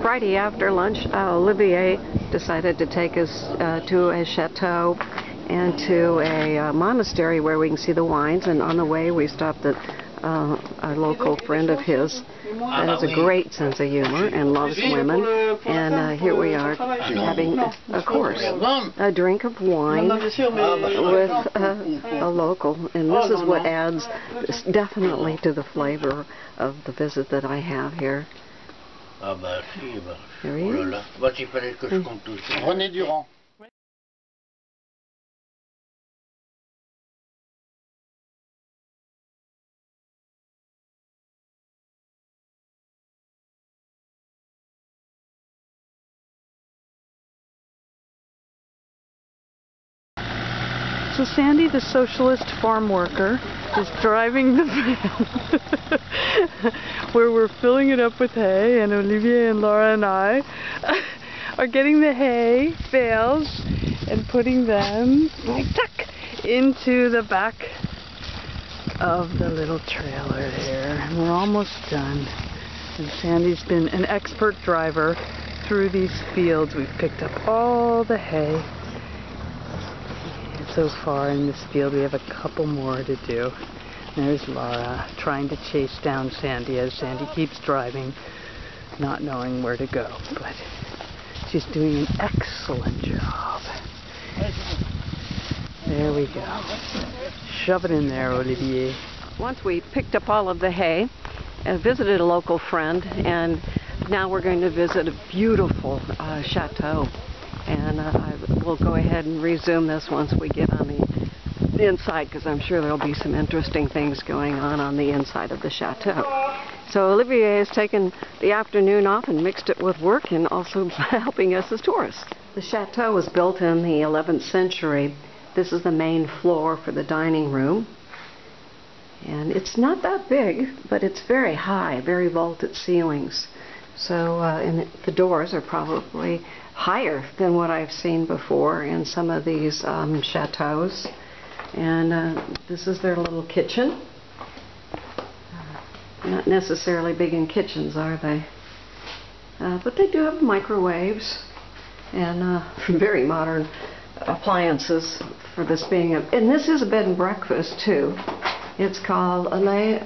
Friday after lunch, Olivier decided to take us to a chateau and to a monastery where we can see the wines, and on the way we stopped at a local friend of his that has a great sense of humor and loves women, and here we are having a course, a drink of wine with a local, and this is what adds definitely to the flavor of the visit that I have here. Here he is. René Durand. So Sandy, the socialist farm worker, is driving the van where we're filling it up with hay, and Olivier and Laura and I are getting the hay bales and putting them into the back of the little trailer here. And we're almost done. And Sandy's been an expert driver through these fields. We've picked up all the hay. So far in this field we have a couple more to do. There's Laura trying to chase down Sandy as Sandy keeps driving, not knowing where to go, but she's doing an excellent job. There we go. Shove it in there, Olivier. Once we picked up all of the hay, visited a local friend, and now we're going to visit a beautiful chateau. And we'll go ahead and resume this once we get on the inside, because I'm sure there'll be some interesting things going on the inside of the chateau. So Olivier has taken the afternoon off and mixed it with work and also helping us as tourists. The chateau was built in the 11th century. This is the main floor for the dining room. And it's not that big, but it's very high, very vaulted ceilings. So and the doors are probably higher than what I've seen before in some of these chateaus. And this is their little kitchen. Not necessarily big in kitchens, are they? But they do have microwaves and very modern appliances for this being a... And this is a bed and breakfast too. It's called Les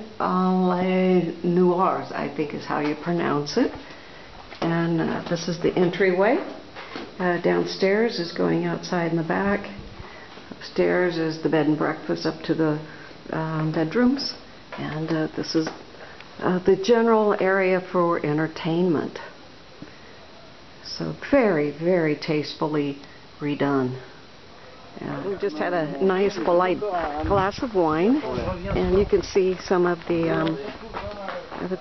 Noirs, I think is how you pronounce it. And this is the entryway. Downstairs is going outside in the back. Upstairs is the bed and breakfast up to the bedrooms. And this is the general area for entertainment. So very, very tastefully redone. We just had a nice, polite glass of wine, and you can see some of the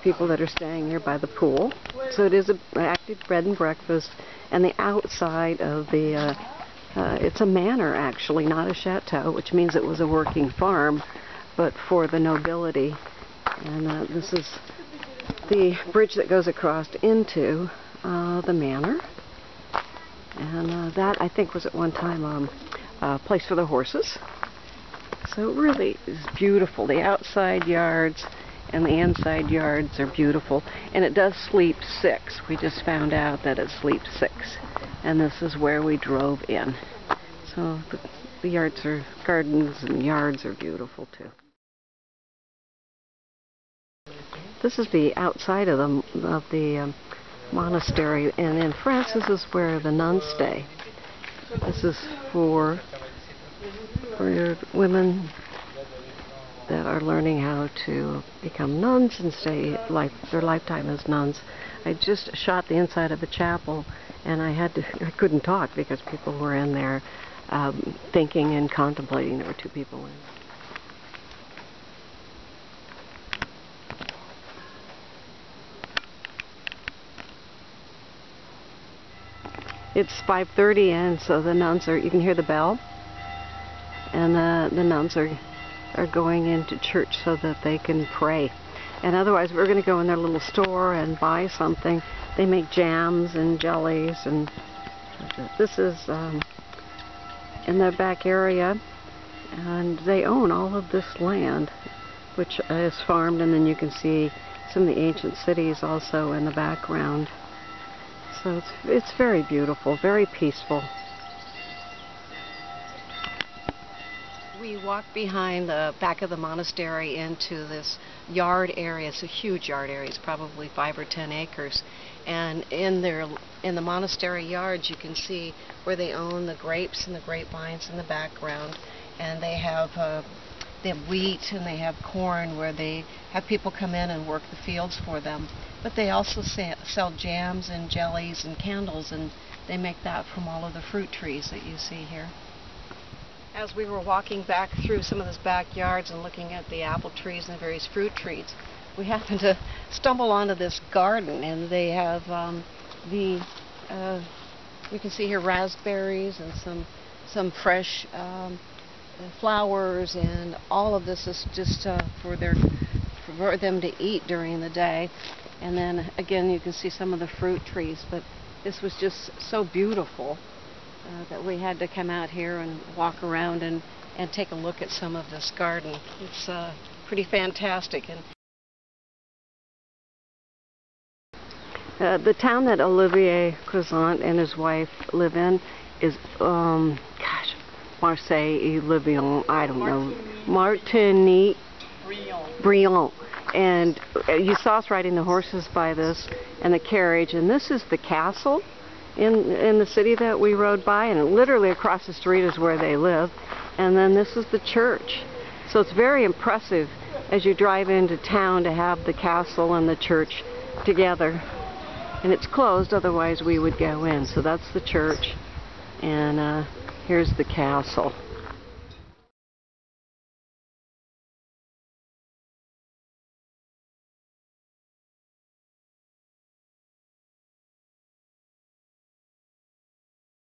people that are staying here by the pool. So it is an active bed and breakfast, and the outside of the, it's a manor actually, not a chateau, which means it was a working farm, but for the nobility. And this is the bridge that goes across into the manor, and that I think was at one time a place for the horses. So it really is beautiful. The outside yards and the inside yards are beautiful, and it does sleep 6. We just found out that it sleeps 6, and this is where we drove in. So the yards are, gardens and yards are beautiful too. This is the outside of the monastery, and in France this is where the nuns stay. This is for women that are learning how to become nuns and stay their lifetime as nuns. I just shot the inside of the chapel, and I couldn't talk because people were in there thinking and contemplating. There were 2 people in. It's 5:30, and so the nuns are, you can hear the bell, and the nuns are going into church so that they can pray. And otherwise we're going to go in their little store and buy something. They make jams and jellies, and this is in the back area, and they own all of this land, which is farmed, and then you can see some of the ancient cities also in the background. So it's very beautiful, very peaceful. We walked behind the back of the monastery into this yard area. It's a huge yard area. It's probably 5 or 10 acres. And in the monastery yards, you can see where they own the grapes and the grapevines in the background. And they have wheat and they have corn where they have people come in and work the fields for them. But they also sell jams and jellies and candles, and they make that from all of the fruit trees that you see here. As we were walking back through some of those backyards and looking at the apple trees and the various fruit trees, we happened to stumble onto this garden, and they have you can see here raspberries and some fresh flowers, and all of this is just for them to eat during the day. And then again you can see some of the fruit trees, but this was just so beautiful that we had to come out here and walk around and take a look at some of this garden. It's pretty fantastic. And the town that Olivier Croissant and his wife live in is, Marseille-briand, I don't know, Martigne-briand. And you saw us riding the horses by this and the carriage, and this is the castle in the city that we rode by, and literally across the street is where they live. And then this is the church. So it's very impressive as you drive into town to have the castle and the church together. And it's closed, otherwise we would go in. So that's the church, and here's the castle.